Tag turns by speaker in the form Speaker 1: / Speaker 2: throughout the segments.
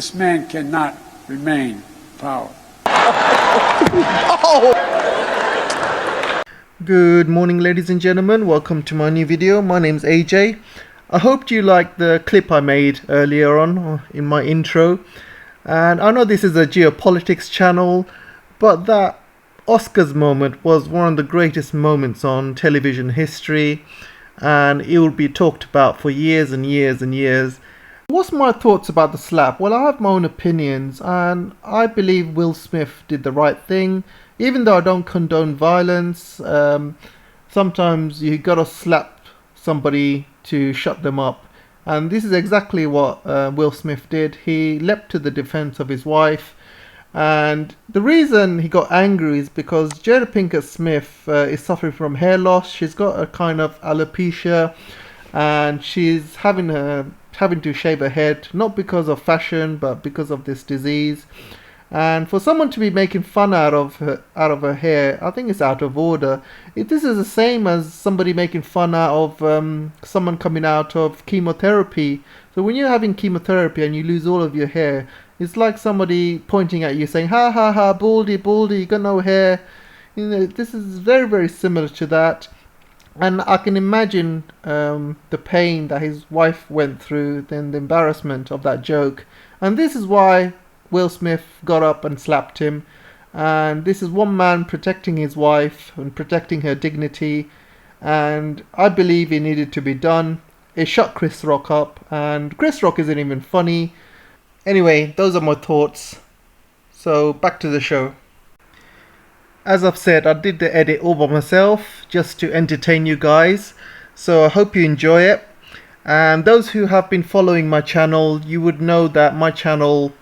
Speaker 1: This man cannot remain in power.
Speaker 2: Good morning, ladies and gentlemen. Welcome to my new video. My name's AJ. I hope you liked the clip I made earlier on in my intro. And I know this is a geopolitics channel, but that Oscars moment was one of the greatest moments on television history, and it will be talked about for years and years and years. What's my thoughts about the slap? Well, I have my own opinions, and I believe Will Smith did the right thing. Even though I don't condone violence, sometimes you gotta slap somebody to shut them up. And this is exactly what Will Smith did. He leapt to the defense of his wife. And the reason he got angry is because Jada Pinkett Smith is suffering from hair loss. She's got a kind of alopecia, and she's having to shave her head, not because of fashion, but because of this disease. And for someone to be making fun out of her hair, I think it's out of order. This is the same as somebody making fun out of someone coming out of chemotherapy. So when you're having chemotherapy and you lose all of your hair, it's like somebody pointing at you saying, "Ha ha ha, baldy, baldy, you got no hair." You know, this is very, very similar to that. And I can imagine the pain that his wife went through, then the embarrassment of that joke. And this is why Will Smith got up and slapped him. And this is one man protecting his wife and protecting her dignity. And I believe it needed to be done. It shut Chris Rock up, and Chris Rock isn't even funny. Anyway, those are my thoughts. So back to the show. As I've said, I did the edit all by myself just to entertain you guys. So I hope you enjoy it. And those who have been following my channel, you would know that my channel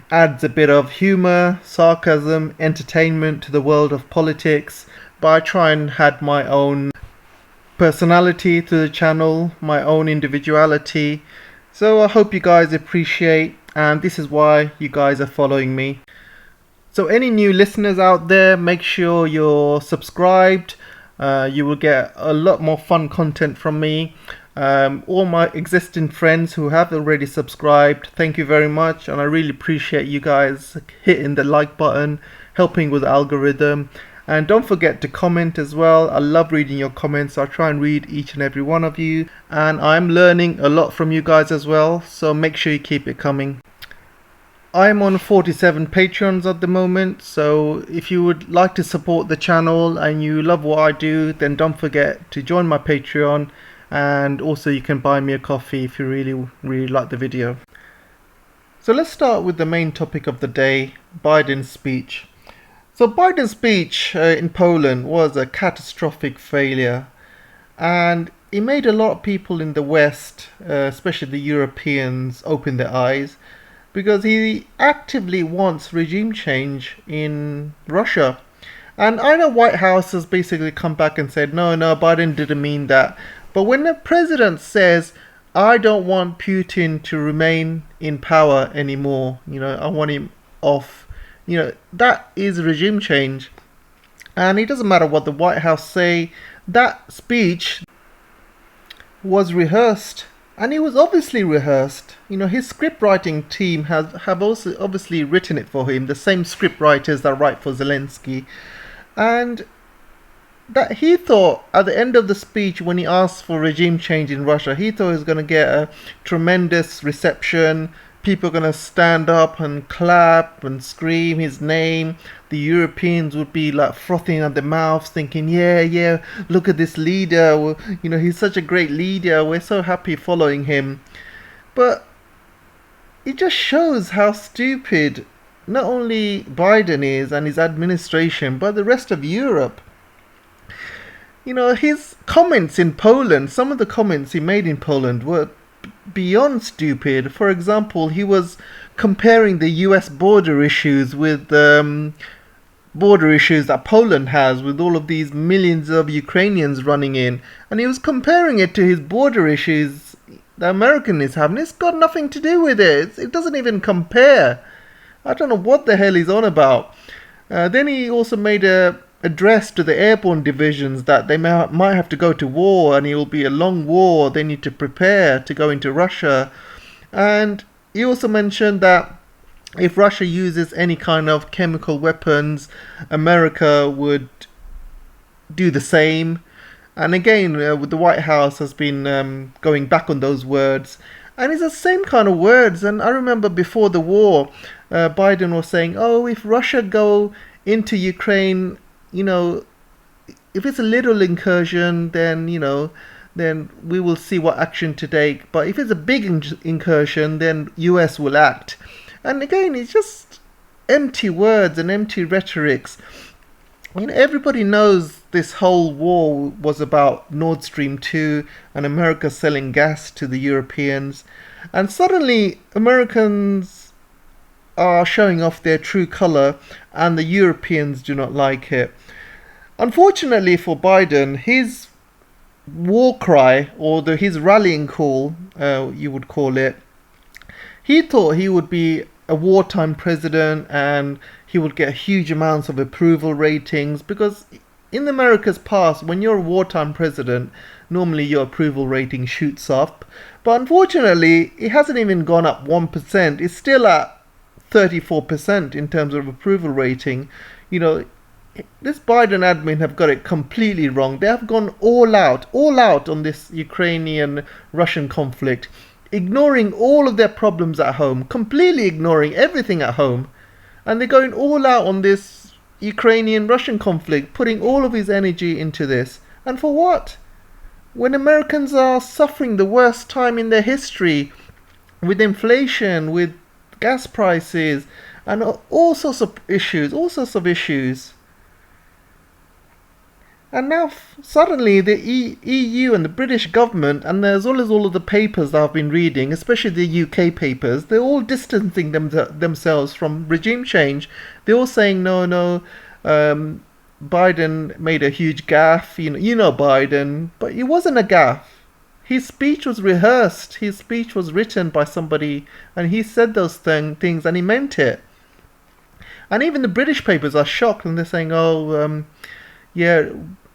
Speaker 2: adds a bit of humor, sarcasm, entertainment to the world of politics. But I try and add my own personality to the channel, my own individuality. So I hope you guys appreciate, and this is why you guys are following me. So any new listeners out there, make sure you're subscribed. You will get a lot more fun content from me. All my existing friends who have already subscribed, thank you very much, and I really appreciate you guys hitting the like button, helping with the algorithm. And don't forget to comment as well. I love reading your comments. I try and read each and every one of you, and I'm learning a lot from you guys as well, so make sure you keep it coming. I'm on 47 Patreons at the moment, so if you would like to support the channel and you love what I do, then don't forget to join my Patreon, and also you can buy me a coffee if you really like the video. So let's start with the main topic of the day, Biden's speech. So Biden's speech in Poland was a catastrophic failure, and it made a lot of people in the West, especially the Europeans, open their eyes, because he actively wants regime change in Russia. And I know White House has basically come back and said, no, Biden didn't mean that. But when the president says, I don't want Putin to remain in power anymore, I want him off, that is regime change. And it doesn't matter what the White House say, that speech was rehearsed. And it was obviously rehearsed. His script writing team have also obviously written it for him, the same script writers that write for Zelensky. And that he thought at the end of the speech, when he asked for regime change in Russia, he thought he was going to get a tremendous reception. People are going to stand up and clap and scream his name. The Europeans would be like frothing at their mouths, thinking, yeah, look at this leader. Well, he's such a great leader. We're so happy following him. But it just shows how stupid not only Biden is and his administration, but the rest of Europe. His comments in Poland, some of the comments he made in Poland were beyond stupid. For example, he was comparing the US border issues with border issues that Poland has with all of these millions of Ukrainians running in, and he was comparing it to his border issues the American is having. It's got nothing to do with it. It doesn't even compare. I don't know what the hell he's on about. Then he also made a address to the airborne divisions that they might have to go to war, and it will be a long war. They need to prepare to go into Russia. And he also mentioned that if Russia uses any kind of chemical weapons, America would do the same. And again, with the White House has been going back on those words, and it's the same kind of words. And I remember before the war, Biden was saying, "Oh, if Russia go into Ukraine, if it's a little incursion, then then we will see what action to take. But if it's a big incursion, then US will act." And again, it's just empty words and empty rhetorics. Everybody knows this whole war was about Nord Stream 2 and America selling gas to the Europeans. And suddenly, Americans are showing off their true color, and the Europeans do not like it. Unfortunately for Biden, his war cry, or his rallying call, you would call it, he thought he would be a wartime president and he would get huge amounts of approval ratings, because in America's past, when you're a wartime president, normally your approval rating shoots up. But unfortunately, it hasn't even gone up 1%. It's still at 34% in terms of approval rating. This Biden admin have got it completely wrong. They have gone all out on this Ukrainian-Russian conflict, ignoring all of their problems at home, completely ignoring everything at home. And they're going all out on this Ukrainian-Russian conflict, putting all of his energy into this. And for what? When Americans are suffering the worst time in their history, with inflation, with gas prices, and all sorts of issues. And now suddenly the EU and the British government, and as well as all of the papers that I've been reading, especially the UK papers, they're all distancing themselves from regime change. They're all saying, no, Biden made a huge gaffe. You know Biden, but it wasn't a gaffe. His speech was rehearsed. His speech was written by somebody, and he said those things, and he meant it. And even the British papers are shocked, and they're saying,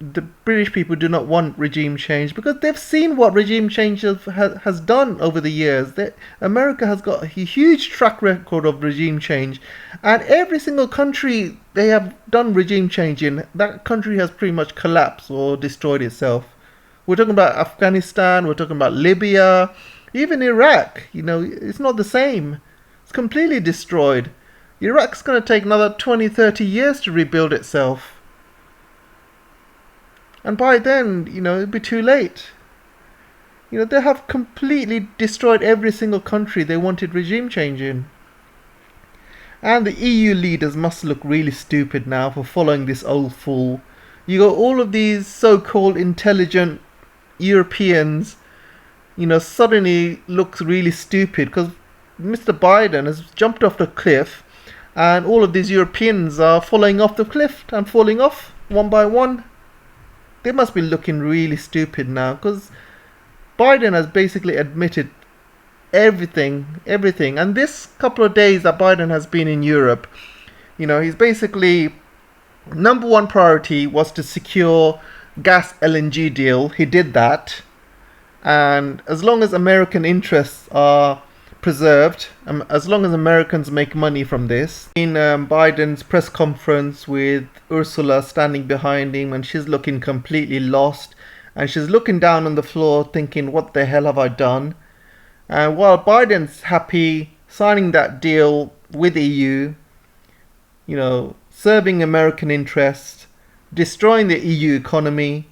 Speaker 2: the British people do not want regime change, because they've seen what regime change has done over the years. America has got a huge track record of regime change, and every single country they have done regime change in, that country has pretty much collapsed or destroyed itself. We're talking about Afghanistan, we're talking about Libya, even Iraq. It's not the same. It's completely destroyed. Iraq's going to take another 20-30 years to rebuild itself. And by then, it'll be too late. They have completely destroyed every single country they wanted regime change in. And the EU leaders must look really stupid now for following this old fool. You got all of these so-called intelligent Europeans, suddenly looks really stupid because Mr. Biden has jumped off the cliff, and all of these Europeans are falling off the cliff and falling off one by one. They must be looking really stupid now, because Biden has basically admitted everything. And this couple of days that Biden has been in Europe, he's basically, number one priority was to secure gas LNG deal. He did that. And as long as American interests are preserved, as long as Americans make money from this. In Biden's press conference with Ursula standing behind him, and she's looking completely lost, and she's looking down on the floor thinking, what the hell have I done? And while Biden's happy signing that deal with EU, serving American interests, destroying the EU economy,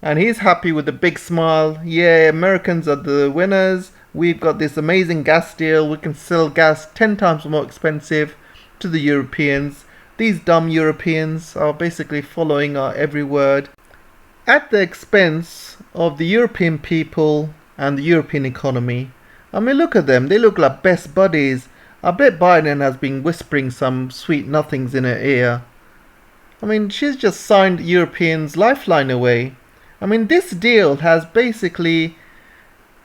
Speaker 2: and he's happy with a big smile. Yeah, Americans are the winners. We've got this amazing gas deal. We can sell gas 10 times more expensive to the Europeans. These dumb Europeans are basically following our every word at the expense of the European people and the European economy. I mean, look at them. They look like best buddies. I bet Biden has been whispering some sweet nothings in her ear. I mean, she's just signed Europeans' lifeline away. I mean, this deal has basically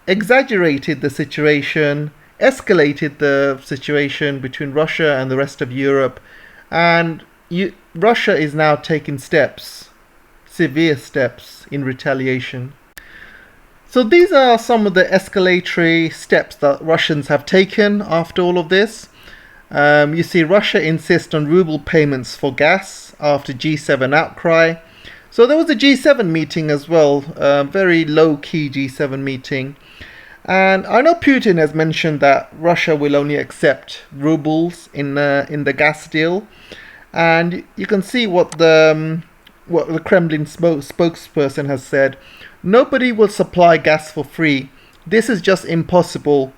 Speaker 2: exaggerated the situation, escalated the situation between Russia and the rest of Europe, and Russia is now taking steps, severe steps, in retaliation. So these are some of the escalatory steps that Russians have taken after all of this. You see, Russia insists on ruble payments for gas after G7 outcry. So there was a G7 meeting as well, very low-key G7 meeting. And I know Putin has mentioned that Russia will only accept rubles in the gas deal. And you can see what the Kremlin spokesperson has said. Nobody will supply gas for free. This is just impossible.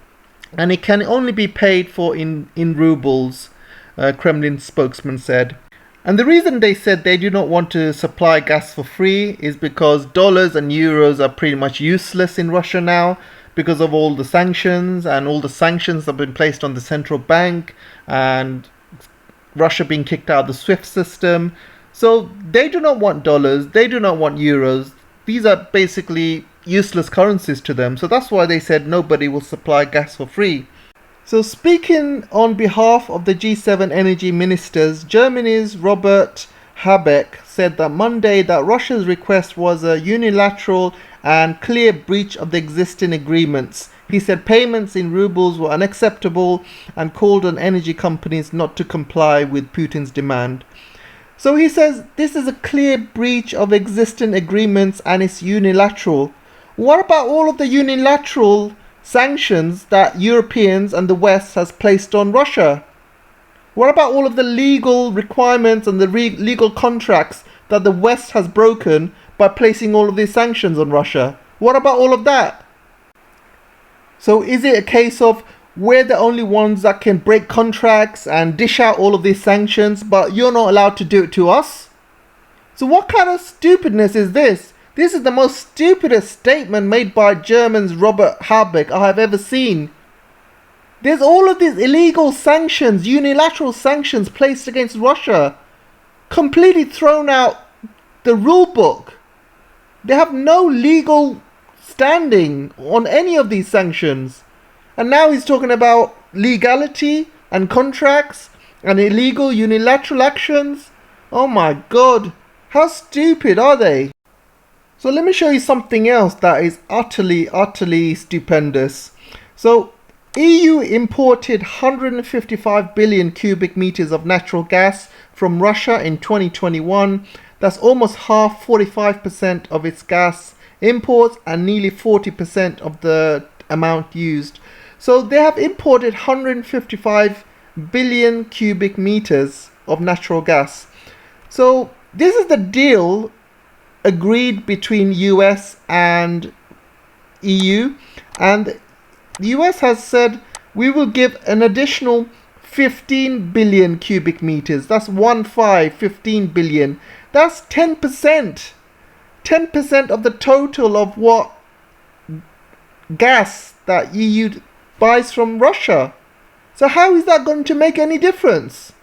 Speaker 2: And it can only be paid for in rubles, Kremlin spokesman said. And the reason they said they do not want to supply gas for free is because dollars and euros are pretty much useless in Russia now because of all the sanctions, and all the sanctions have been placed on the central bank, and Russia being kicked out of the SWIFT system. So they do not want dollars, they do not want euros. These are basically useless currencies to them. So that's why they said nobody will supply gas for free. So speaking on behalf of the G7 energy ministers, Germany's Robert Habeck said that Monday that Russia's request was a unilateral and clear breach of the existing agreements. He said payments in rubles were unacceptable and called on energy companies not to comply with Putin's demand. So he says this is a clear breach of existing agreements and it's unilateral. What about all of the unilateral sanctions that Europeans and the West has placed on Russia? What about all of the legal requirements and the legal contracts that the West has broken by placing all of these sanctions on Russia? What about all of that? So is it a case of we're the only ones that can break contracts and dish out all of these sanctions, but you're not allowed to do it to us? So what kind of stupidness is this? This is the most stupidest statement made by German's Robert Habeck I have ever seen. There's all of these illegal sanctions, unilateral sanctions placed against Russia, completely thrown out the rule book. They have no legal standing on any of these sanctions. And now he's talking about legality and contracts and illegal unilateral actions. Oh my God, how stupid are they? So let me show you something else that is utterly stupendous. So EU imported 155 billion cubic meters of natural gas from Russia in 2021. That's almost half, 45% of its gas imports and nearly 40% of the amount used. So they have imported 155 billion cubic meters of natural gas. So this is the deal agreed between US and EU, and the US has said we will give an additional 15 billion cubic meters. That's 15 billion. That's 10%. 10% of the total of what gas that EU buys from Russia. So how is that going to make any difference?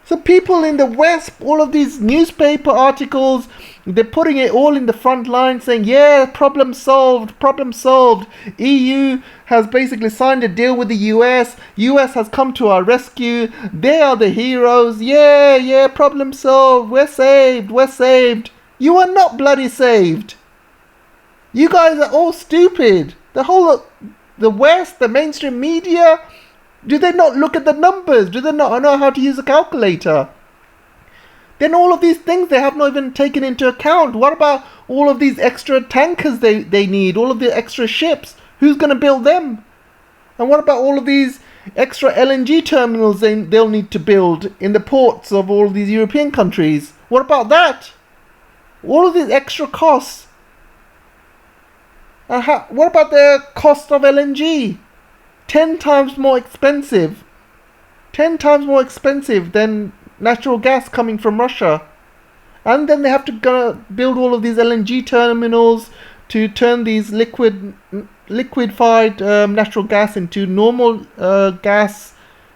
Speaker 2: So people in the West, all of these newspaper articles, they're putting it all in the front line saying, yeah, problem solved, problem solved. EU has basically signed a deal with the US. US has come to our rescue. They are the heroes. Yeah, problem solved. We're saved, we're saved. You are not bloody saved. You guys are all stupid. The West, the mainstream media, do they not look at the numbers? Do they not know how to use a calculator? Then all of these things they have not even taken into account. What about all of these extra tankers they need? All of the extra ships? Who's going to build them? And what about all of these extra LNG terminals they'll need to build in the ports of all of these European countries? What about that? All of these extra costs. What about the cost of LNG? 10 times more expensive. 10 times more expensive than natural gas coming from Russia. And then they have to go build all of these LNG terminals to turn these liquefied natural gas into normal gas.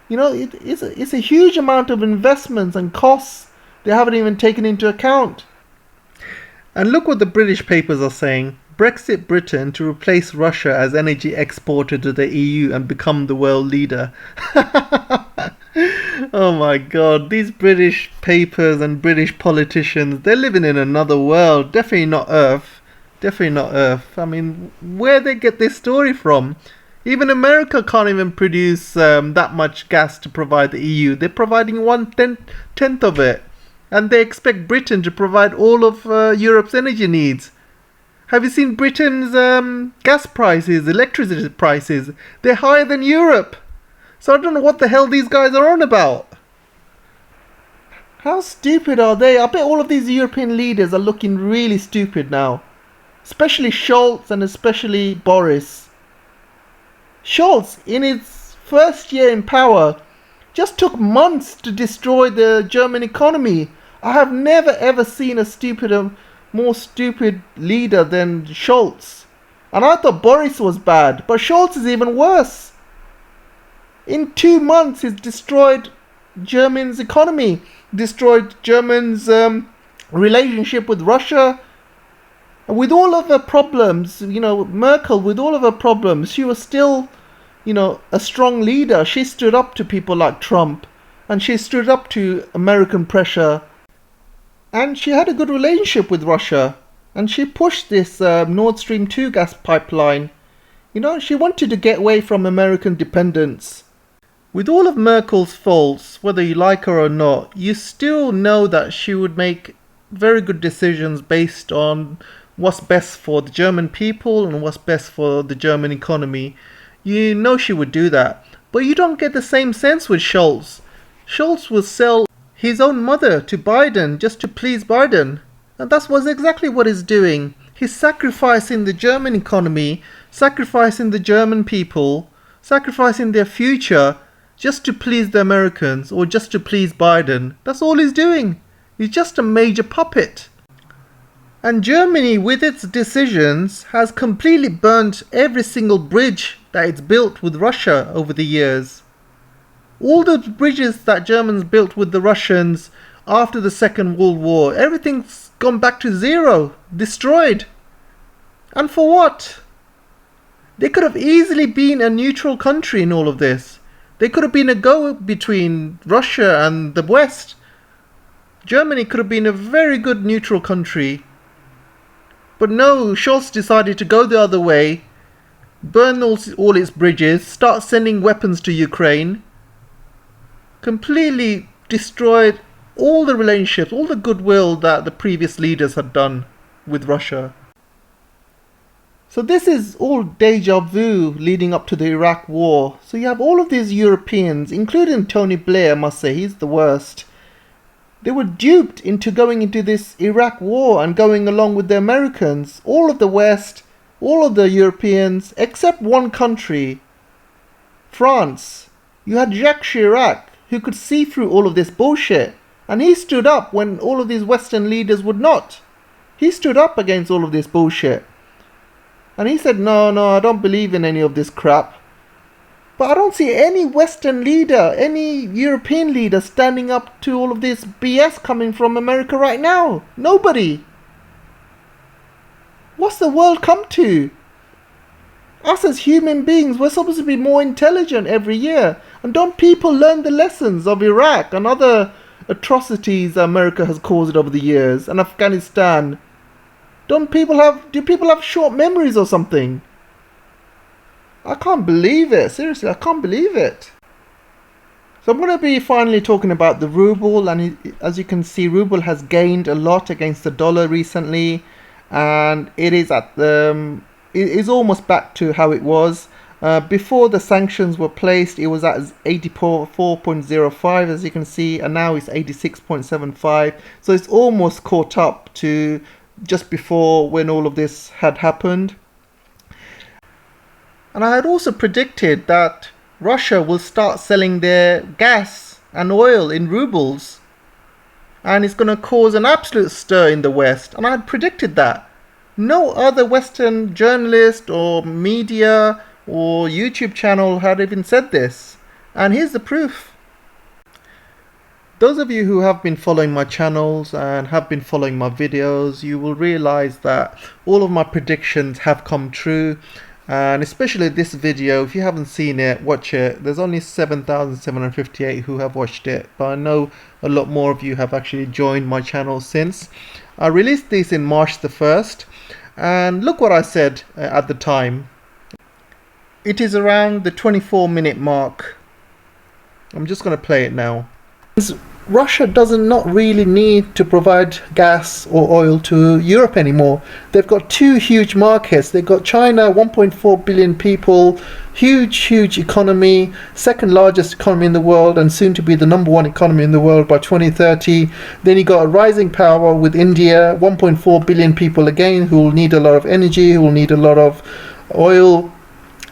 Speaker 2: You know, it's a huge amount of investments and costs they haven't even taken into account. And look what the British papers are saying. Brexit Britain to replace Russia as energy exporter to the EU and become the world leader. Oh my God, these British papers and British politicians, they're living in another world. Definitely not Earth. Definitely not Earth. I mean, where they get this story from? Even America can't even produce that much gas to provide the EU. They're providing tenth of it. And they expect Britain to provide all of Europe's energy needs. Have you seen Britain's gas prices, electricity prices? They're higher than Europe. So I don't know what the hell these guys are on about. How stupid are they? I bet all of these European leaders are looking really stupid now. Especially Scholz and especially Boris. Scholz, in his first year in power, just took months to destroy the German economy. I have never ever seen a more stupid leader than Scholz. And I thought Boris was bad, but Scholz is even worse. In 2 months, he's destroyed Germany's economy, destroyed Germany's relationship with Russia. With all of her problems, Merkel, with all of her problems, she was still, a strong leader. She stood up to people like Trump, and she stood up to American pressure. And she had a good relationship with Russia, and she pushed this Nord Stream 2 gas pipeline. She wanted to get away from American dependence. With all of Merkel's faults, whether you like her or not, you still know that she would make very good decisions based on what's best for the German people and what's best for the German economy. You know she would do that. But you don't get the same sense with Scholz. Scholz will sell his own mother to Biden just to please Biden. And that's exactly what he's doing. He's sacrificing the German economy, sacrificing the German people, sacrificing their future just to please the Americans or just to please Biden. That's all he's doing. He's just a major puppet. And Germany, with its decisions, has completely burnt every single bridge that it's built with Russia over the years. All the bridges that Germans built with the Russians after the Second World War, everything's gone back to zero, destroyed. And for what? They could have easily been a neutral country in all of this. They could have been a go-between Russia and the West. Germany could have been a very good neutral country. But no, Scholz decided to go the other way, burn all its bridges, start sending weapons to Ukraine, completely destroyed all the relationships, all the goodwill that the previous leaders had done with Russia. So this is all deja vu leading up to the Iraq war. So you have all of these Europeans, including Tony Blair, I must say, he's the worst. They were duped into going into this Iraq war and going along with the Americans. All of the West, all of the Europeans, except one country, France. You had Jacques Chirac, who could see through all of this bullshit. And he stood up when all of these Western leaders would not. He stood up against all of this bullshit. And he said, no, I don't believe in any of this crap. But I don't see any Western leader, any European leader standing up to all of this BS coming from America right now. Nobody. What's the world come to? Us as human beings, we're supposed to be more intelligent every year. And don't people learn the lessons of Iraq and other atrocities America has caused over the years, and Afghanistan? Do people have short memories or something? I can't believe it. Seriously, I can't believe it. So I'm going to be finally talking about the ruble, and as you can see, ruble has gained a lot against the dollar recently, and it is it is almost back to how it was. Before the sanctions were placed, it was at 84.05, as you can see, and now it's 86.75. So it's almost caught up to just before when all of this had happened. And I had also predicted that Russia will start selling their gas and oil in rubles, and it's going to cause an absolute stir in the West. And I had predicted that. No other Western journalist or media or YouTube channel had even said this. And here's the proof. Those of you who have been following my channels and have been following my videos, you will realize that all of my predictions have come true. And especially this video, if you haven't seen it, watch it. There's only 7,758 who have watched it, but I know a lot more of you have actually joined my channel since. I released this in March the 1st, and look what I said at the time. it is around the 24-minute mark. I'm just going to play it now. Russia doesn't not really need to provide gas or oil to Europe anymore. They've got two huge markets. They've got China, 1.4 billion people, huge economy, second largest economy in the world, and soon to be the number one economy in the world by 2030. Then you got a rising power with India, 1.4 billion people again, who will need a lot of energy, who will need a lot of oil.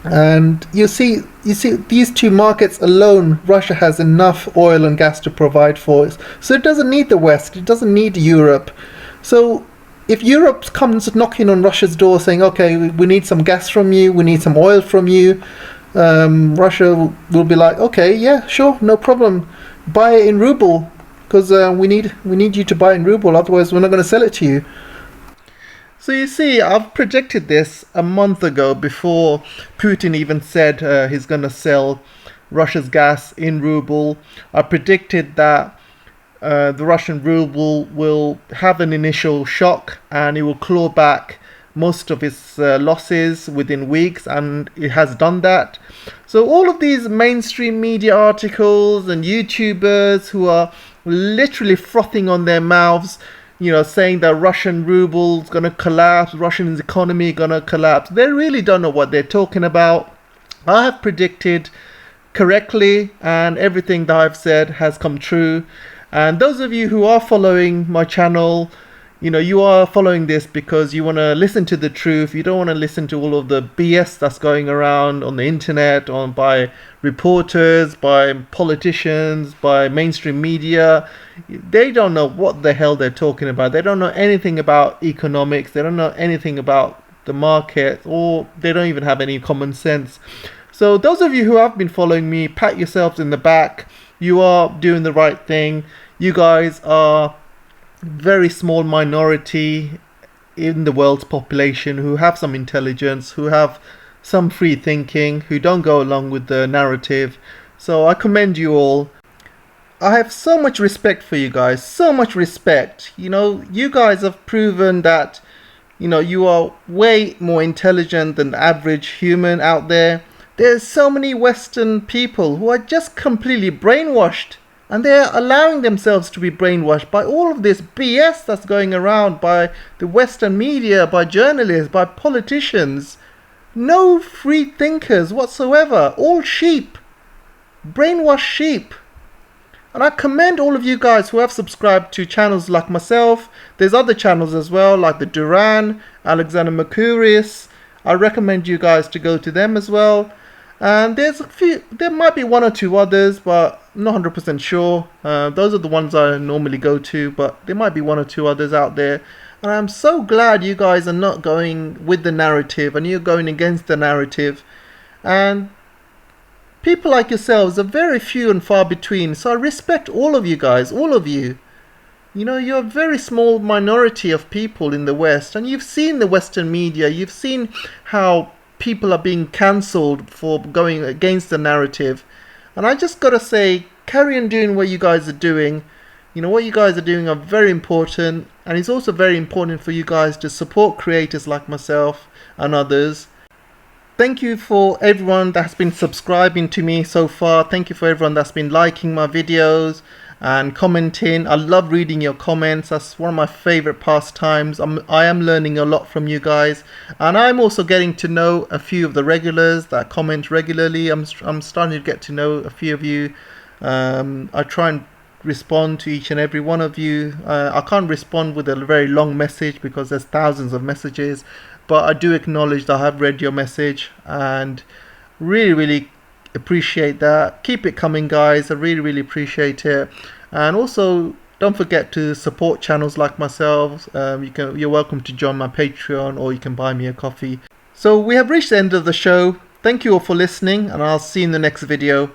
Speaker 2: And you see these two markets alone, Russia has enough oil and gas to provide for it. So it doesn't need the West, it doesn't need Europe. So if Europe comes knocking on Russia's door saying, okay, we need some gas from you, we need some oil from you, Russia will be like, okay, yeah, sure, no problem, buy it in ruble, because we need you to buy in ruble, otherwise we're not going to sell it to you. So you see, I've predicted this a month ago, before Putin even said he's going to sell Russia's gas in ruble. I predicted that the Russian ruble will have an initial shock and it will claw back most of its losses within weeks, and it has done that. So all of these mainstream media articles and YouTubers who are literally frothing on their mouths, saying that Russian ruble's going to collapse, Russian's economy going to collapse, they really don't know what they're talking about. I have predicted correctly, and everything that I've said has come true. And those of you who are following my channel, you are following this because you want to listen to the truth. You don't want to listen to all of the BS that's going around on the internet, by reporters, by politicians, by mainstream media. They don't know what the hell they're talking about. They don't know anything about economics. They don't know anything about the market, or they don't even have any common sense. So those of you who have been following me, pat yourselves in the back. You are doing the right thing. You guys are very small minority in the world's population who have some intelligence, who have some free thinking, who don't go along with the narrative. So I commend you all. I have so much respect for you guys, so much respect. You guys have proven that you are way more intelligent than the average human out there. There's so many Western people who are just completely brainwashed. And they're allowing themselves to be brainwashed by all of this BS that's going around, by the Western media, by journalists, by politicians. No free thinkers whatsoever. All sheep. Brainwashed sheep. And I commend all of you guys who have subscribed to channels like myself. There's other channels as well, like the Duran, Alexander Mercurius. I recommend you guys to go to them as well. And there might be one or two others, but I'm not 100% sure. Those are the ones I normally go to, but there might be one or two others out there. And I'm so glad you guys are not going with the narrative and you're going against the narrative. And people like yourselves are very few and far between. So I respect all of you guys, all of you. You're a very small minority of people in the West. And you've seen the Western media. You've seen how people are being cancelled for going against the narrative. And I just gotta say, carry on doing what you guys are doing. What you guys are doing are very important, and it's also very important for you guys to support creators like myself and others. Thank you for everyone that's been subscribing to me so far. Thank you for everyone that's been liking my videos and commenting. I love reading your comments. That's one of my favorite pastimes. I am learning a lot from you guys, and I'm also getting to know a few of the regulars that comment regularly. I'm starting to get to know a few of you. I try and respond to each and every one of you. I can't respond with a very long message because there's thousands of messages, but I do acknowledge that I have read your message and really appreciate that. Keep it coming, guys. I really appreciate it. And also, don't forget to support channels like myself. You're welcome to join my Patreon, or you can buy me a coffee. So we have reached the end of the show. Thank you all for listening, and I'll see you in the next video.